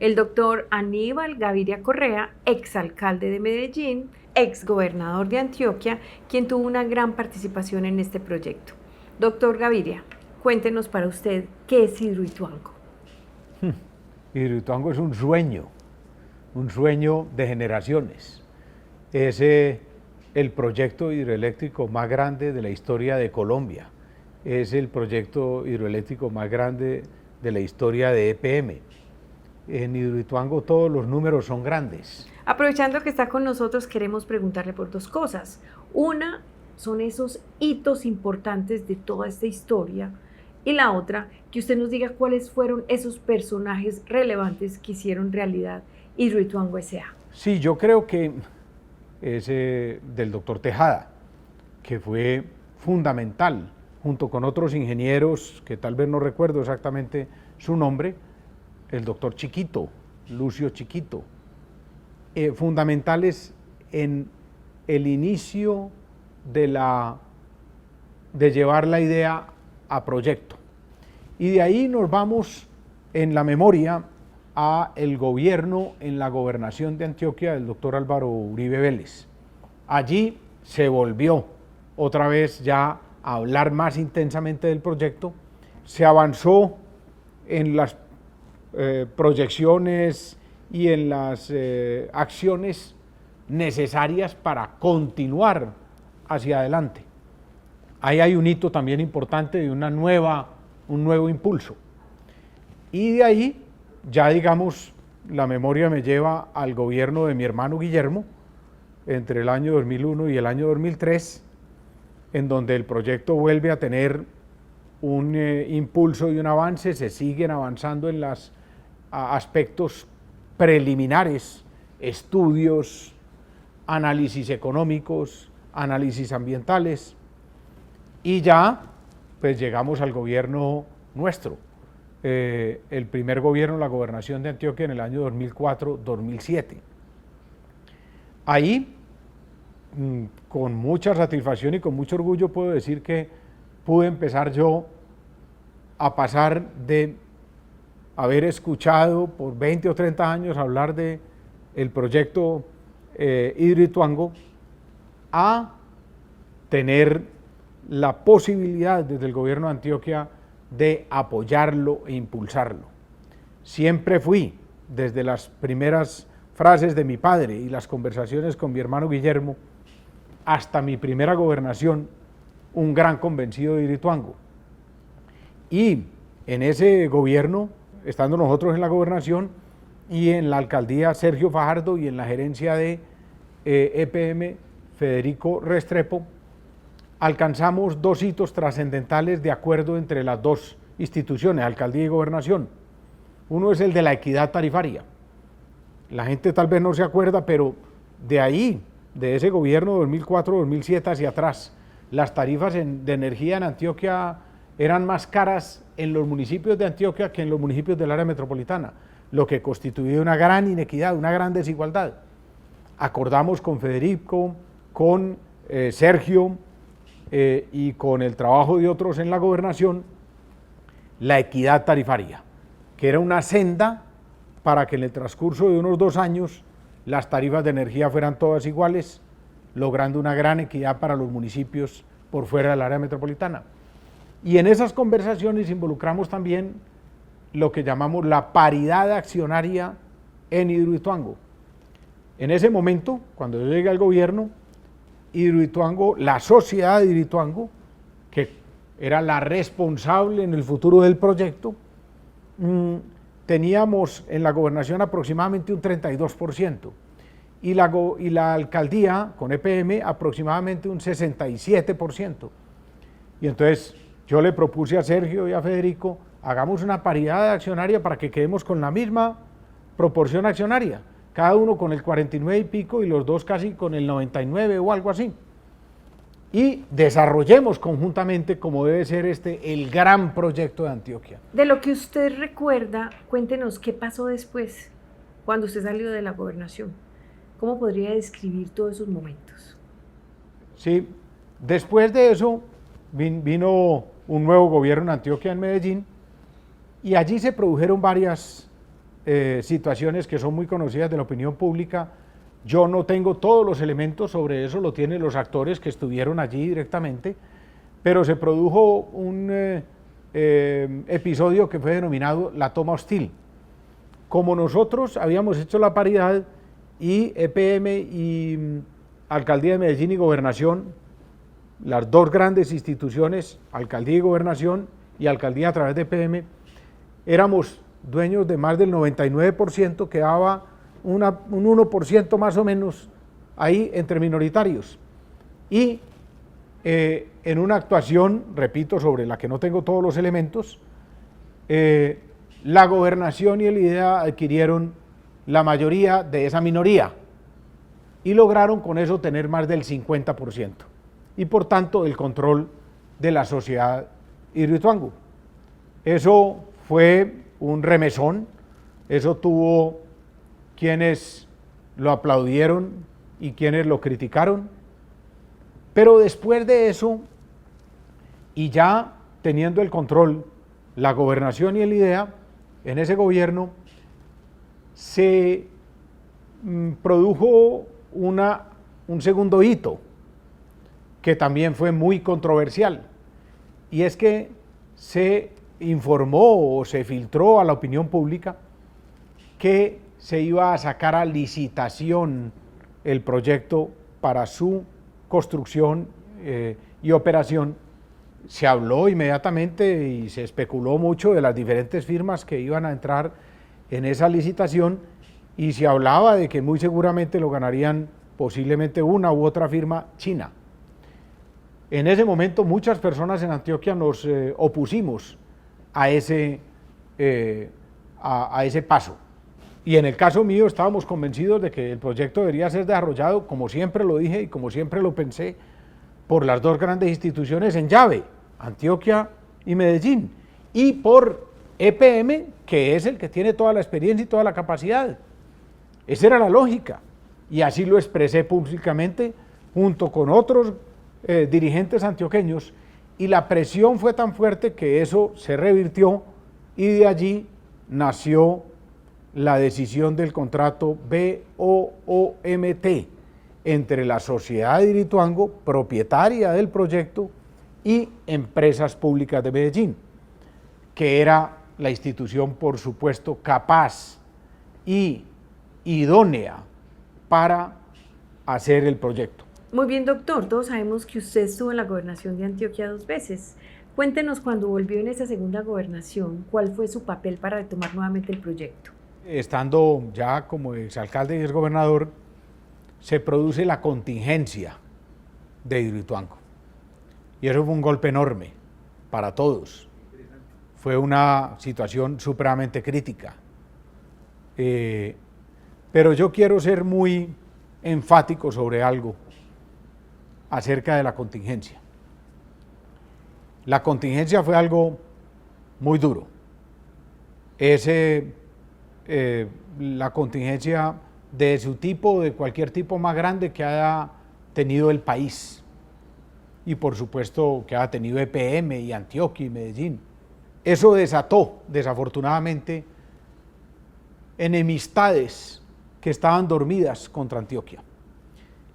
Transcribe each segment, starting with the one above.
el doctor Aníbal Gaviria Correa, exalcalde de Medellín, exgobernador de Antioquia, quien tuvo una gran participación en este proyecto. Doctor Gaviria, cuéntenos para usted qué es Hidroituango. Hidroituango es un sueño de generaciones. Es el proyecto hidroeléctrico más grande de la historia de Colombia. Es el proyecto hidroeléctrico más grande de la historia de EPM. En Hidroituango todos los números son grandes. Aprovechando que está con nosotros, queremos preguntarle por dos cosas. Una, son esos hitos importantes de toda esta historia. Y la otra, que usted nos diga cuáles fueron esos personajes relevantes que hicieron realidad Hidroituango S.A. Sí, yo creo que es del doctor Tejada, que fue fundamental, junto con otros ingenieros, que tal vez no recuerdo exactamente su nombre, el doctor Chiquito, Lucio Chiquito, fundamentales en el inicio de llevar la idea a proyecto. Y de ahí nos vamos en la memoria a el gobierno en la gobernación de Antioquia del doctor Álvaro Uribe Vélez. Allí se volvió otra vez ya a hablar más intensamente del proyecto, se avanzó en las proyecciones y en las acciones necesarias para continuar hacia adelante. Ahí hay un hito también importante de un nuevo impulso. Y de ahí, ya digamos, la memoria me lleva al gobierno de mi hermano Guillermo, entre el año 2001 y el año 2003, en donde el proyecto vuelve a tener un impulso y un avance, se siguen avanzando en los aspectos preliminares, estudios, análisis económicos, análisis ambientales, y ya pues llegamos al gobierno nuestro, el primer gobierno de la gobernación de Antioquia en el año 2004-2007. Ahí, con mucha satisfacción y con mucho orgullo puedo decir que pude empezar yo a pasar de haber escuchado por 20 o 30 años hablar de el proyecto Hidroituango a tener la posibilidad desde el gobierno de Antioquia de apoyarlo e impulsarlo. Siempre fui, desde las primeras frases de mi padre y las conversaciones con mi hermano Guillermo, hasta mi primera gobernación, un gran convencido de Hidroituango. Y en ese gobierno, estando nosotros en la gobernación y en la alcaldía Sergio Fajardo y en la gerencia de EPM Federico Restrepo, alcanzamos dos hitos trascendentales de acuerdo entre las dos instituciones, alcaldía y gobernación. Uno es el de la equidad tarifaria. La gente tal vez no se acuerda, pero de ahí, de ese gobierno 2004-2007 hacia atrás, las tarifas de energía en Antioquia eran más caras en los municipios de Antioquia que en los municipios del área metropolitana, lo que constituía una gran inequidad, una gran desigualdad. Acordamos con Federico, con Sergio y con el trabajo de otros en la gobernación, la equidad tarifaria, que era una senda para que en el transcurso de unos 2 años las tarifas de energía fueran todas iguales, logrando una gran equidad para los municipios por fuera del área metropolitana. Y en esas conversaciones involucramos también lo que llamamos la paridad accionaria en Hidroituango. En ese momento, cuando yo llegué al gobierno, Hidroituango, la sociedad de Hidroituango, que era la responsable en el futuro del proyecto, teníamos en la gobernación aproximadamente un 32%, y la alcaldía con EPM aproximadamente un 67%. Y entonces yo le propuse a Sergio y a Federico, hagamos una paridad accionaria para que quedemos con la misma proporción accionaria, cada uno con el 49 y pico y los dos casi con el 99 o algo así. Y desarrollemos conjuntamente, como debe ser el gran proyecto de Antioquia. De lo que usted recuerda, cuéntenos qué pasó después, cuando usted salió de la gobernación. ¿Cómo podría describir todos esos momentos? Sí, después de eso vino un nuevo gobierno en Antioquia, en Medellín, y allí se produjeron varias situaciones que son muy conocidas de la opinión pública. Yo no tengo todos los elementos sobre eso, lo tienen los actores que estuvieron allí directamente, pero se produjo un episodio que fue denominado la toma hostil. Como nosotros habíamos hecho la paridad y EPM y Alcaldía de Medellín y Gobernación, las dos grandes instituciones, Alcaldía y Gobernación y Alcaldía a través de EPM, éramos dueños de más del 99%, quedaba un 1% más o menos ahí entre minoritarios. Y en una actuación, repito, sobre la que no tengo todos los elementos, la Gobernación y el IDEA adquirieron la mayoría de esa minoría y lograron con eso tener más del 50% y por tanto el control de la sociedad Hidroituango. Eso fue un remesón, eso tuvo quienes lo aplaudieron y quienes lo criticaron, pero después de eso, y ya teniendo el control la Gobernación y el IDEA, en ese gobierno se produjo un segundo hito que también fue muy controversial, y es que se informó o se filtró a la opinión pública que se iba a sacar a licitación el proyecto para su construcción y operación. Se habló inmediatamente y se especuló mucho de las diferentes firmas que iban a entrar en esa licitación y se hablaba de que muy seguramente lo ganarían posiblemente una u otra firma china. En ese momento muchas personas en Antioquia nos opusimos a ese paso. Y en el caso mío estábamos convencidos de que el proyecto debería ser desarrollado, como siempre lo dije y como siempre lo pensé, por las dos grandes instituciones en llave, Antioquia y Medellín, y por EPM, que es el que tiene toda la experiencia y toda la capacidad. Esa era la lógica, y así lo expresé públicamente junto con otros dirigentes antioqueños, y la presión fue tan fuerte que eso se revirtió, y de allí nació la decisión del contrato BOOMT entre la sociedad de Hidroituango, propietaria del proyecto, y Empresas Públicas de Medellín, que era la institución, por supuesto, capaz y idónea para hacer el proyecto. Muy bien, doctor. Todos sabemos que usted estuvo en la gobernación de Antioquia 2 veces. Cuéntenos, cuando volvió en esa segunda gobernación, ¿cuál fue su papel para retomar nuevamente el proyecto? Estando ya como exalcalde y exgobernador, se produce la contingencia de Hidroituango. Y eso fue un golpe enorme para todos. Fue una situación supremamente crítica. Pero yo quiero ser muy enfático sobre algo acerca de la contingencia. La contingencia fue algo muy duro. La contingencia de su tipo, de cualquier tipo más grande que haya tenido el país, y por supuesto que haya tenido EPM y Antioquia y Medellín. Eso desató, desafortunadamente, enemistades que estaban dormidas contra Antioquia,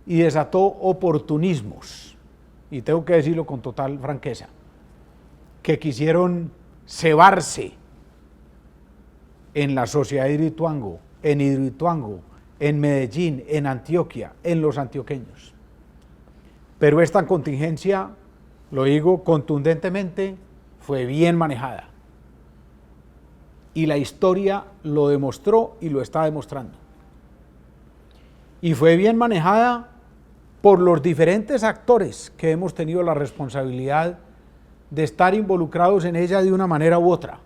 y desató oportunismos, y tengo que decirlo con total franqueza, que quisieron cebarse en la sociedad de Hidroituango, en Medellín, en Antioquia, en los antioqueños. Pero esta contingencia, lo digo contundentemente, fue bien manejada. Y la historia lo demostró y lo está demostrando. Y fue bien manejada por los diferentes actores que hemos tenido la responsabilidad de estar involucrados en ella de una manera u otra.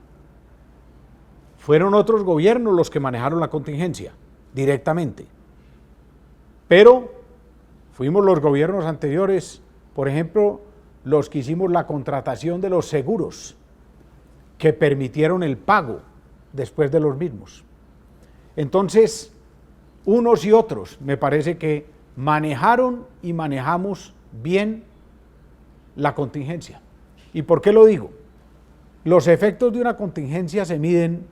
Fueron otros gobiernos los que manejaron la contingencia directamente, pero fuimos los gobiernos anteriores, por ejemplo, los que hicimos la contratación de los seguros que permitieron el pago después de los mismos. Entonces, unos y otros me parece que manejaron y manejamos bien la contingencia. ¿Y por qué lo digo? Los efectos de una contingencia se miden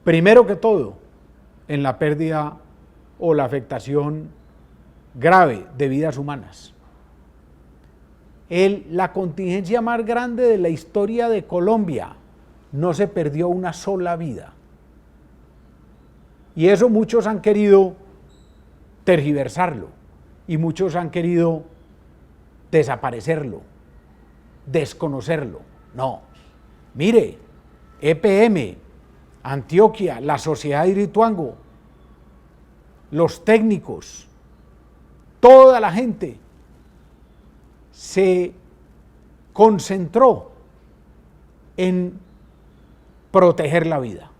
primero que todo, en la pérdida o la afectación grave de vidas humanas. La contingencia más grande de la historia de Colombia, no se perdió una sola vida. Y eso muchos han querido tergiversarlo y muchos han querido desaparecerlo, desconocerlo. No, mire, EPM, Antioquia, la sociedad de Hidroituango, los técnicos, toda la gente se concentró en proteger la vida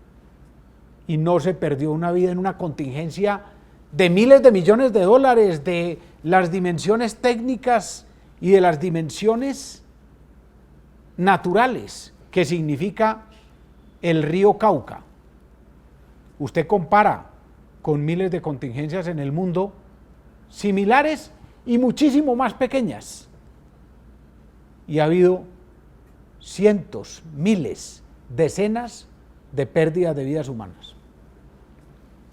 y no se perdió una vida en una contingencia de miles de millones de dólares, de las dimensiones técnicas y de las dimensiones naturales que significa el río Cauca. Usted compara con miles de contingencias en el mundo similares y muchísimo más pequeñas, y ha habido cientos, miles, decenas de pérdidas de vidas humanas.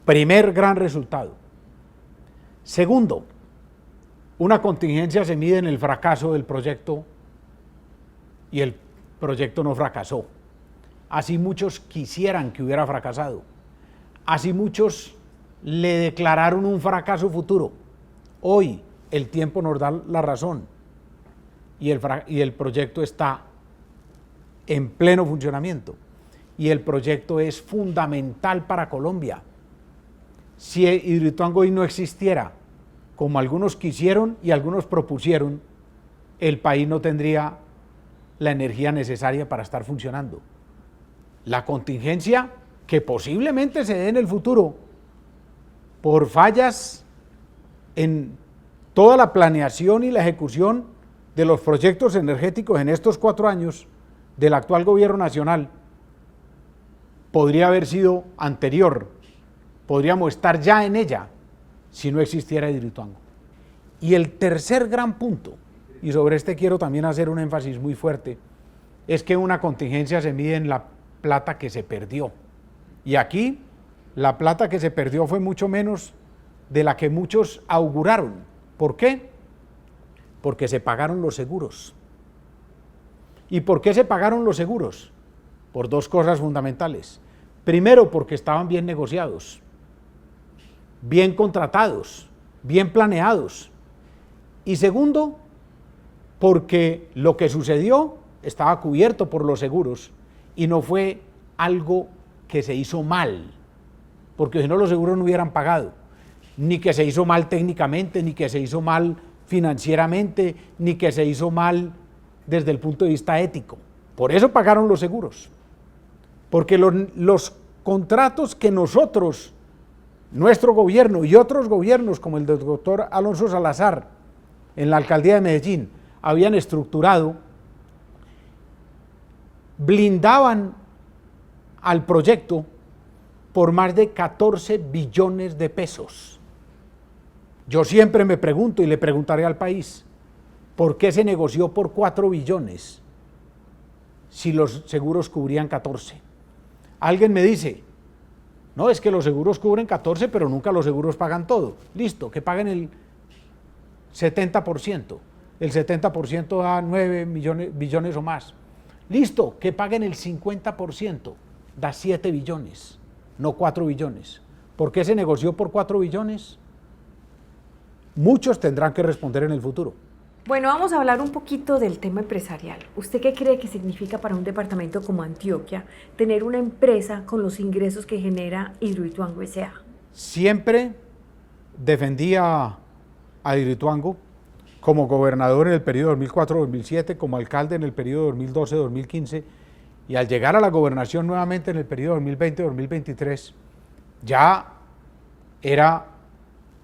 Primer gran resultado. Segundo, una contingencia se mide en el fracaso del proyecto y el proyecto no fracasó. Así muchos quisieran que hubiera fracasado. Así muchos le declararon un fracaso futuro. Hoy el tiempo nos da la razón y el proyecto está en pleno funcionamiento y el proyecto es fundamental para Colombia. Si Hidroituango hoy no existiera, como algunos quisieron y algunos propusieron, el país no tendría la energía necesaria para estar funcionando. La contingencia que posiblemente se dé en el futuro por fallas en toda la planeación y la ejecución de los proyectos energéticos en estos 4 años del actual gobierno nacional podría haber sido anterior, podríamos estar ya en ella si no existiera Hidroituango. Y el tercer gran punto, y sobre este quiero también hacer un énfasis muy fuerte, es que una contingencia se mide en la plata que se perdió. Y aquí la plata que se perdió fue mucho menos de la que muchos auguraron. ¿Por qué? Porque se pagaron los seguros. ¿Y por qué se pagaron los seguros? Por 2 cosas fundamentales. Primero, porque estaban bien negociados, bien contratados, bien planeados. Y segundo, porque lo que sucedió estaba cubierto por los seguros y no fue algo que se hizo mal, porque si no los seguros no hubieran pagado, ni que se hizo mal técnicamente, ni que se hizo mal financieramente, ni que se hizo mal desde el punto de vista ético. Por eso pagaron los seguros, porque los contratos que nosotros, nuestro gobierno y otros gobiernos como el del doctor Alonso Salazar en la alcaldía de Medellín habían estructurado, blindaban al proyecto por más de 14 billones de pesos. Yo siempre me pregunto y le preguntaré al país, ¿por qué se negoció por 4 billones si los seguros cubrían 14? Alguien me dice, no, es que los seguros cubren 14, pero nunca los seguros pagan todo. Listo, que paguen el 70%. El 70% da 9 billones o más. Listo, que paguen el 50%, da 7 billones, no 4 billones. ¿Por qué se negoció por 4 billones? Muchos tendrán que responder en el futuro. Bueno, vamos a hablar un poquito del tema empresarial. ¿Usted qué cree que significa para un departamento como Antioquia tener una empresa con los ingresos que genera Hidroituango S.A.? Siempre defendía a Hidroituango como gobernador en el periodo 2004-2007, como alcalde en el periodo 2012-2015, y al llegar a la gobernación nuevamente en el periodo 2020-2023, ya era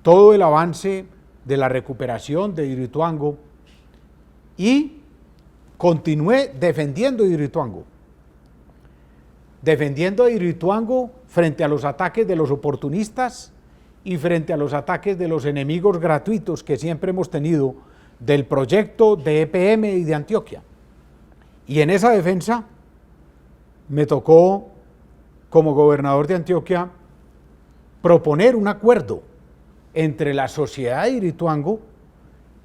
todo el avance de la recuperación de Hidroituango y continué defendiendo a Hidroituango frente a los ataques de los oportunistas y frente a los ataques de los enemigos gratuitos que siempre hemos tenido del proyecto de EPM y de Antioquia. Y en esa defensa me tocó como gobernador de Antioquia, proponer un acuerdo entre la sociedad de Hidroituango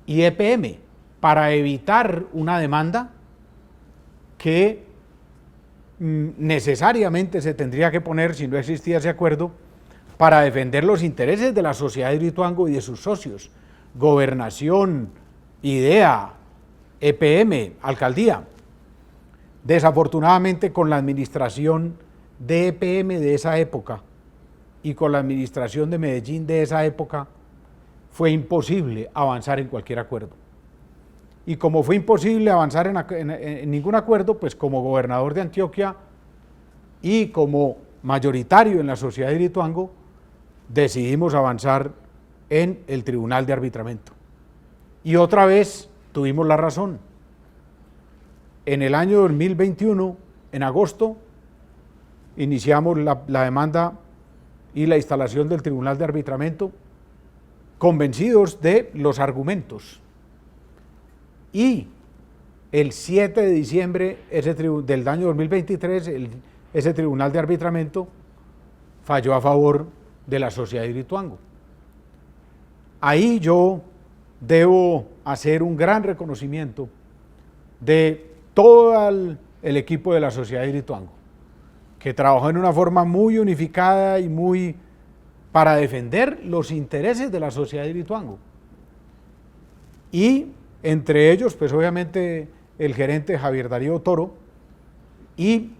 y EPM para evitar una demanda que necesariamente se tendría que poner si no existía ese acuerdo para defender los intereses de la sociedad de Hidroituango y de sus socios, Gobernación, IDEA, EPM, Alcaldía. Desafortunadamente, con la administración de EPM de esa época y con la administración de Medellín de esa época, fue imposible avanzar en cualquier acuerdo. Y como fue imposible avanzar en ningún acuerdo, pues como gobernador de Antioquia y como mayoritario en la sociedad de Hidroituango, decidimos avanzar en el Tribunal de Arbitramiento. Y otra vez tuvimos la razón. En el año 2021, en agosto, iniciamos la demanda y la instalación del Tribunal de Arbitramiento, convencidos de los argumentos. Y el 7 de diciembre del año 2023, ese Tribunal de Arbitramiento falló a favor de la sociedad de Hidroituango. Ahí yo debo hacer un gran reconocimiento de todo el equipo de la sociedad de Hidroituango, que trabajó en una forma muy unificada y muy para defender los intereses de la sociedad de Hidroituango. Y entre ellos, pues obviamente el gerente Javier Darío Toro y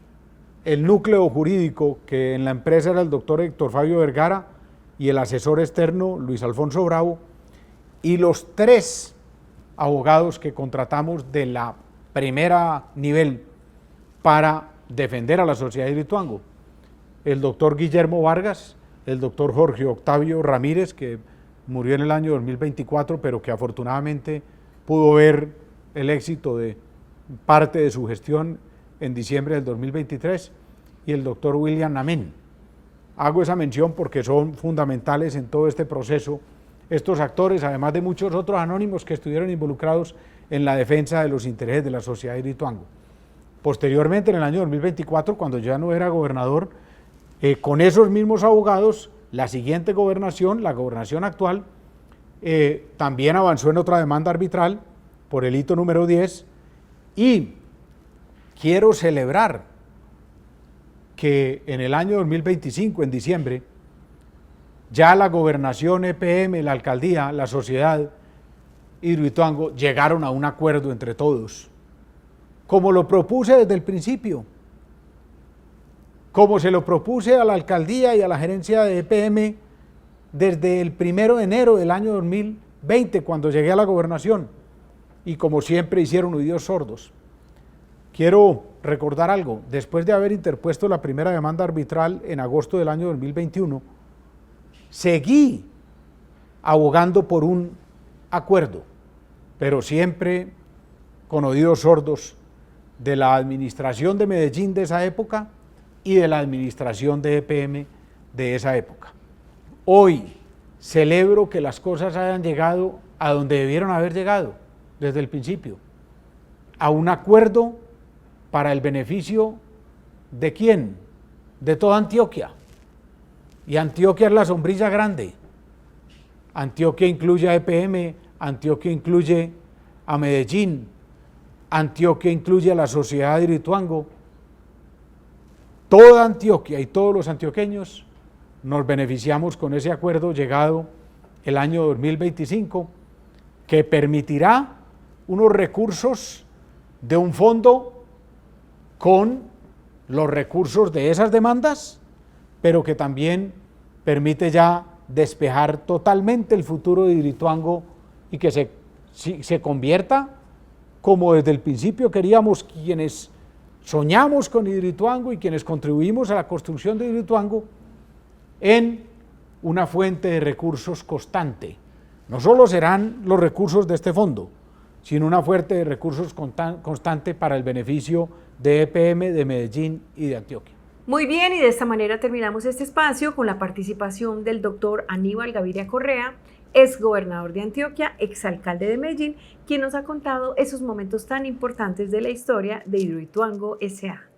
el núcleo jurídico, que en la empresa era el doctor Héctor Fabio Vergara y el asesor externo Luis Alfonso Bravo, y los 3 abogados que contratamos de la primera nivel para defender a la sociedad de Hidroituango, el doctor Guillermo Vargas, el doctor Jorge Octavio Ramírez, que murió en el año 2024, pero que afortunadamente pudo ver el éxito de parte de su gestión en diciembre del 2023, y el doctor William Amén. Hago esa mención porque son fundamentales en todo este proceso estos actores, además de muchos otros anónimos que estuvieron involucrados en la defensa de los intereses de la sociedad de Hidroituango. Posteriormente, en el año 2024, cuando ya no era gobernador, con esos mismos abogados, la siguiente gobernación, la gobernación actual, también avanzó en otra demanda arbitral por el hito número 10, y quiero celebrar que en el año 2025, en diciembre, ya la gobernación, EPM, la alcaldía, la sociedad Hidroituango llegaron a un acuerdo entre todos, como lo propuse desde el principio, como se lo propuse a la alcaldía y a la gerencia de EPM desde el 1 de enero del año 2020, cuando llegué a la gobernación, y como siempre hicieron oídos sordos. Quiero recordar algo: después de haber interpuesto la primera demanda arbitral en agosto del año 2021, seguí abogando por un acuerdo, pero siempre con oídos sordos de la administración de Medellín de esa época y de la administración de EPM de esa época. Hoy celebro que las cosas hayan llegado a donde debieron haber llegado desde el principio, a un acuerdo para el beneficio ¿de quién? De toda Antioquia. Y Antioquia es la sombrilla grande. Antioquia incluye a EPM, Antioquia incluye a Medellín, Antioquia incluye a la sociedad de Hidroituango. Toda Antioquia y todos los antioqueños nos beneficiamos con ese acuerdo llegado el año 2025, que permitirá unos recursos de un fondo con los recursos de esas demandas, pero que también permite ya despejar totalmente el futuro de Hidroituango y que se convierta, como desde el principio queríamos quienes soñamos con Hidroituango y quienes contribuimos a la construcción de Hidroituango, en una fuente de recursos constante. No solo serán los recursos de este fondo, sino una fuente de recursos constante para el beneficio de EPM, de Medellín y de Antioquia. Muy bien, y de esta manera terminamos este espacio con la participación del doctor Aníbal Gaviria Correa, ex gobernador de Antioquia, exalcalde de Medellín, quien nos ha contado esos momentos tan importantes de la historia de Hidroituango S.A.